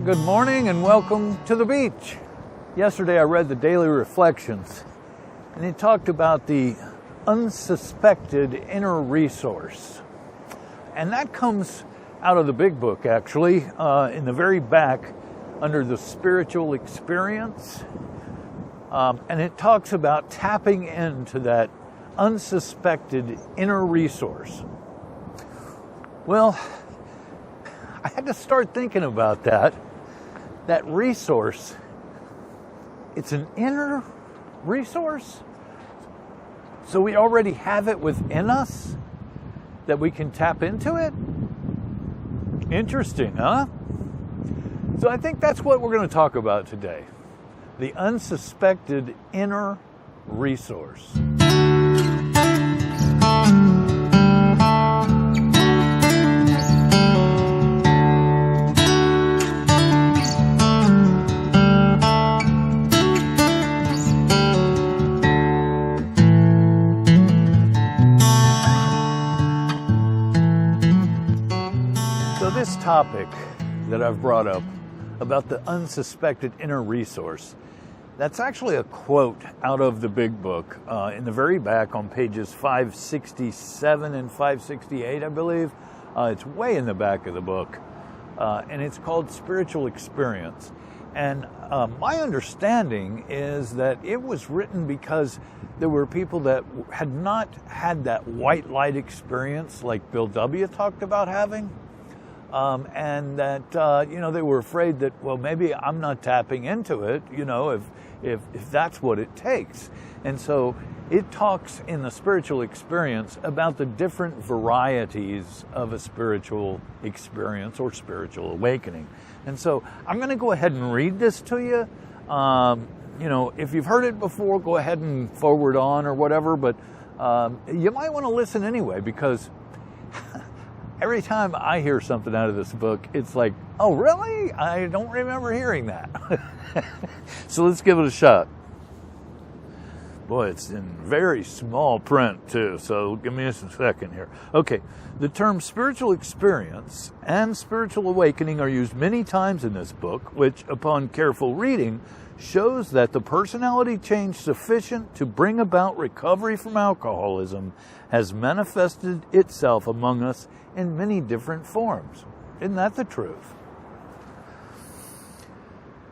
Good morning and welcome to the beach. Yesterday I read the Daily Reflections and it talked about the unsuspected inner resource. And that comes out of the big book actually, in the very back under the spiritual experience. And it talks about tapping into that unsuspected inner resource. Well, I had to start thinking about that resource. It's an inner resource. So we already have it within us that we can tap into it. Interesting, huh? So I think that's what we're going to talk about today. The unsuspected inner resource. This topic that I've brought up about the unsuspected inner resource, that's actually a quote out of the big book in the very back on pages 567 and 568, I believe. It's way in the back of the book, and it's called Spiritual Experience. And my understanding is that it was written because there were people that had not had that white light experience like Bill W. talked about having. And that, they were afraid that, well, maybe I'm not tapping into it, if that's what it takes. And so it talks in the spiritual experience about the different varieties of a spiritual experience or spiritual awakening. And so I'm going to go ahead and read this to you. If you've heard it before, go ahead and forward on or whatever, but you might want to listen anyway, because every time I hear something out of this book, it's like, oh, really? I don't remember hearing that. So let's give it a shot. Boy, it's in very small print, too, so give me just a second here. Okay, the terms spiritual experience and spiritual awakening are used many times in this book, which, upon careful reading, shows that the personality change sufficient to bring about recovery from alcoholism has manifested itself among us in many different forms. Isn't that the truth?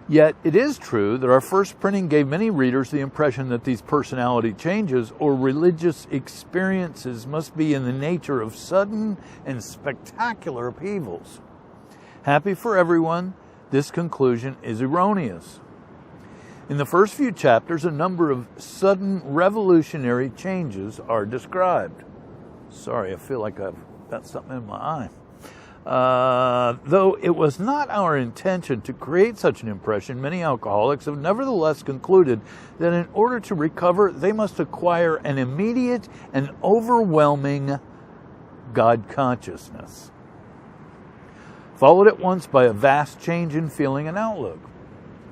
Yet it is true that our first printing gave many readers the impression that these personality changes or religious experiences must be in the nature of sudden and spectacular upheavals. Happy for everyone, this conclusion is erroneous. In the first few chapters, a number of sudden revolutionary changes are described. Sorry, I feel like I've got something in my eye. Though it was not our intention to create such an impression, many alcoholics have nevertheless concluded that in order to recover, they must acquire an immediate and overwhelming God consciousness, followed at once by a vast change in feeling and outlook.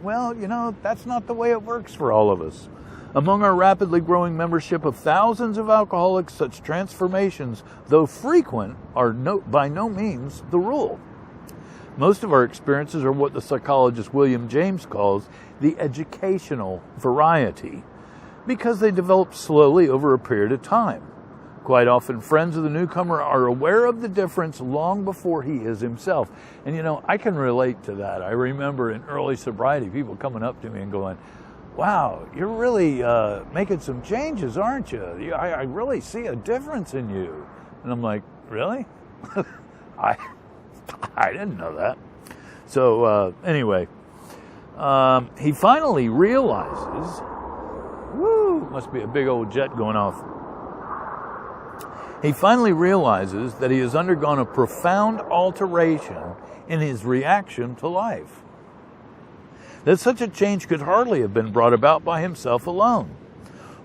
Well, that's not the way it works for all of us. Among our rapidly growing membership of thousands of alcoholics, such transformations, though frequent, are by no means the rule. Most of our experiences are what the psychologist William James calls the educational variety, because they develop slowly over a period of time. Quite often, friends of the newcomer are aware of the difference long before he is himself. And, I can relate to that. I remember in early sobriety, people coming up to me and going, wow, you're really making some changes, aren't you? I really see a difference in you. And I'm like, really? I didn't know that. So anyway, he finally realizes, must be a big old jet going off. He finally realizes that he has undergone a profound alteration in his reaction to life. That such a change could hardly have been brought about by himself alone.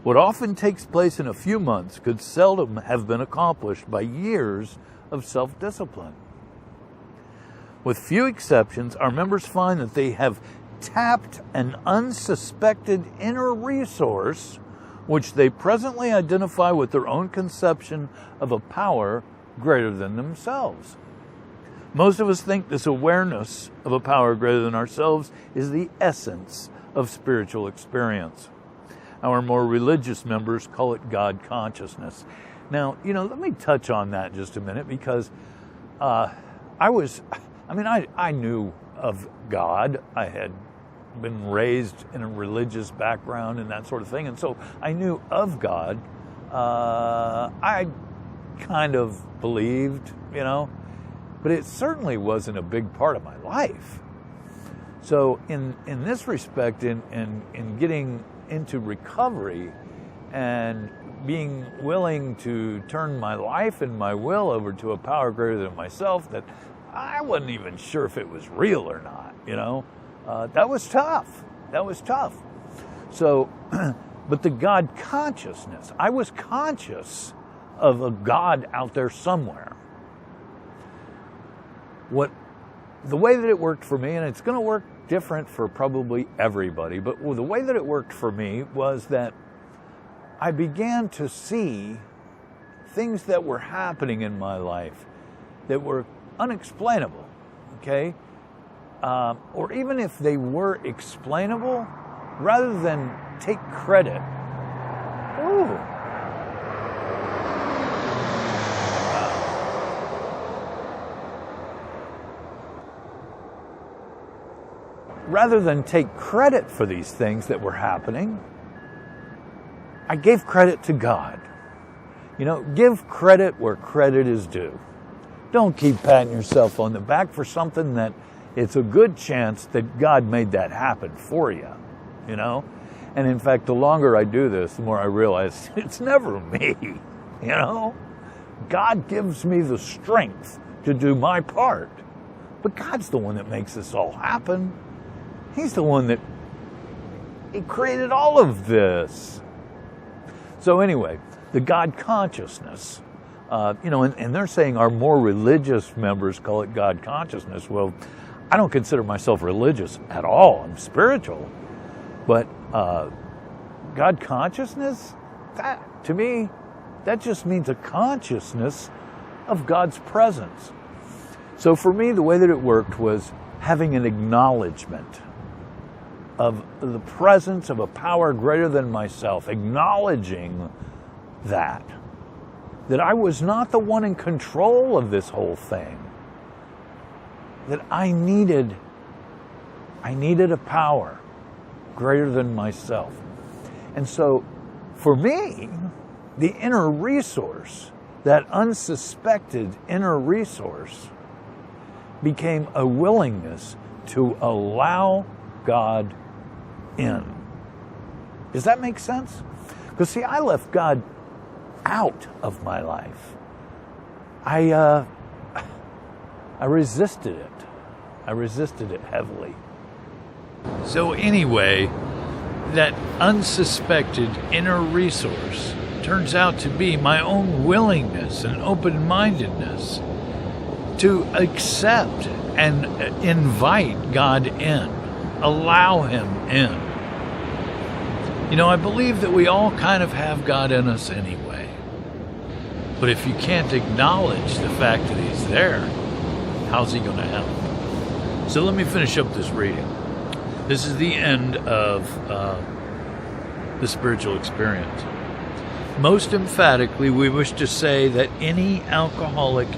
What often takes place in a few months could seldom have been accomplished by years of self-discipline. With few exceptions, our members find that they have tapped an unsuspected inner resource which they presently identify with their own conception of a power greater than themselves. Most of us think this awareness of a power greater than ourselves is the essence of spiritual experience. Our more religious members call it God consciousness. Now, let me touch on that just a minute, because I knew of God. I had been raised in a religious background and that sort of thing, and so I knew of God. I kind of believed, but it certainly wasn't a big part of my life. So in this respect, in getting into recovery and being willing to turn my life and my will over to a power greater than myself that I wasn't even sure if it was real or not, that was tough. That was tough. So, but the God consciousness, I was conscious of a God out there somewhere. The way that it worked for me, and it's going to work different for probably everybody, but the way that it worked for me was that I began to see things that were happening in my life that were unexplainable, okay? Or even if they were explainable, rather than take credit. Rather than take credit for these things that were happening, I gave credit to God. Give credit where credit is due. Don't keep patting yourself on the back for something that it's a good chance that God made that happen for you, And in fact, the longer I do this, the more I realize it's never me, God gives me the strength to do my part. But God's the one that makes this all happen. He's the one that He created all of this. So anyway, the God consciousness, and they're saying our more religious members call it God consciousness. Well, I don't consider myself religious at all. I'm spiritual. But God consciousness, that, to me, that just means a consciousness of God's presence. So for me, the way that it worked was having an acknowledgement of the presence of a power greater than myself, acknowledging that I was not the one in control of this whole thing, that I needed a power greater than myself. And so for me, the inner resource, that unsuspected inner resource, became a willingness to allow God in. Does that make sense? Because see, I left God out of my life. I resisted it. I resisted it heavily. So anyway, that unsuspected inner resource turns out to be my own willingness and open-mindedness to accept and invite God in, allow Him in. I believe that we all kind of have God in us anyway. But if you can't acknowledge the fact that He's there, how's He going to help? So let me finish up this reading. This is the end of the spiritual experience. Most emphatically, we wish to say that any alcoholic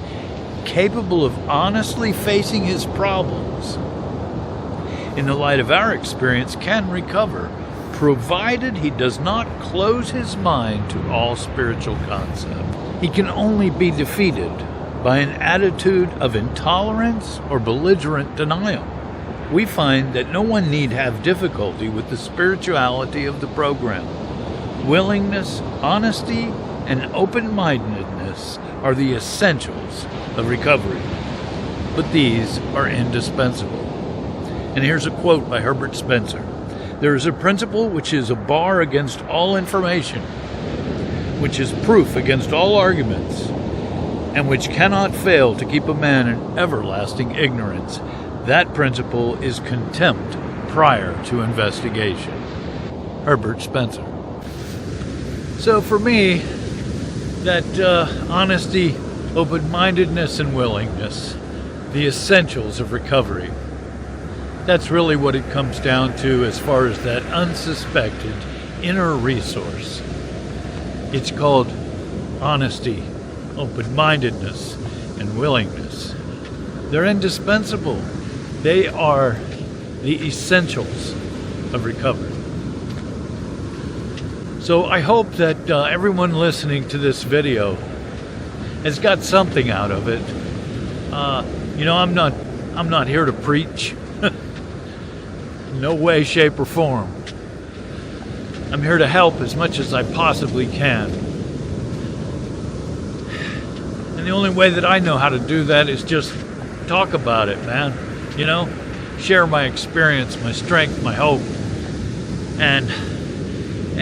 capable of honestly facing his problems in the light of our experience can recover, provided he does not close his mind to all spiritual concepts. He can only be defeated by an attitude of intolerance or belligerent denial. We find that no one need have difficulty with the spirituality of the program. Willingness, honesty, and open-mindedness are the essentials of recovery, but these are indispensable. And here's a quote by Herbert Spencer. There is a principle which is a bar against all information, which is proof against all arguments, and which cannot fail to keep a man in everlasting ignorance. That principle is contempt prior to investigation. Herbert Spencer. So for me, that honesty, open-mindedness, and willingness the essentials of recovery. That's really what it comes down to as far as that unsuspected inner resource. It's called honesty, open-mindedness, and willingness. They're indispensable. They are the essentials of recovery. So I hope that everyone listening to this video has got something out of it. I'm not here to preach. No way, shape, or form. I'm here to help as much as I possibly can. And the only way that I know how to do that is just talk about it, man. Share my experience, my strength, my hope, and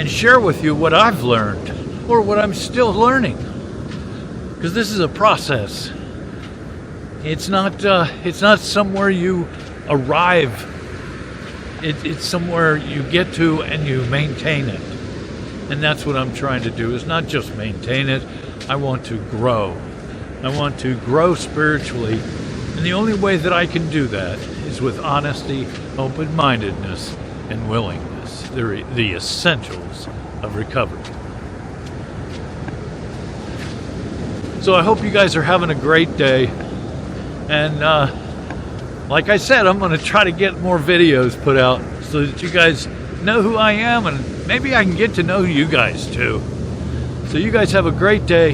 share with you what I've learned or what I'm still learning. Because this is a process. It's not somewhere you arrive. It's somewhere you get to and you maintain it. And that's what I'm trying to do, is not just maintain it. I want to grow. I want to grow spiritually. And the only way that I can do that is with honesty, open-mindedness, and willingness. They're the essentials of recovery. So I hope you guys are having a great day. And like I said, I'm going to try to get more videos put out so that you guys know who I am, and maybe I can get to know you guys too. So you guys have a great day,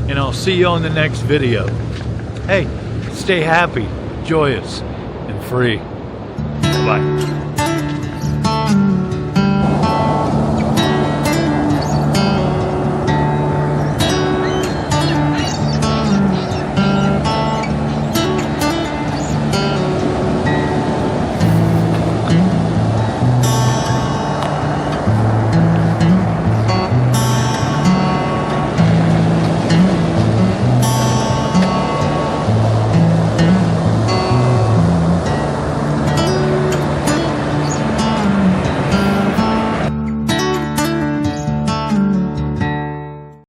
and I'll see you on the next video. Hey, stay happy, joyous, and free. Bye.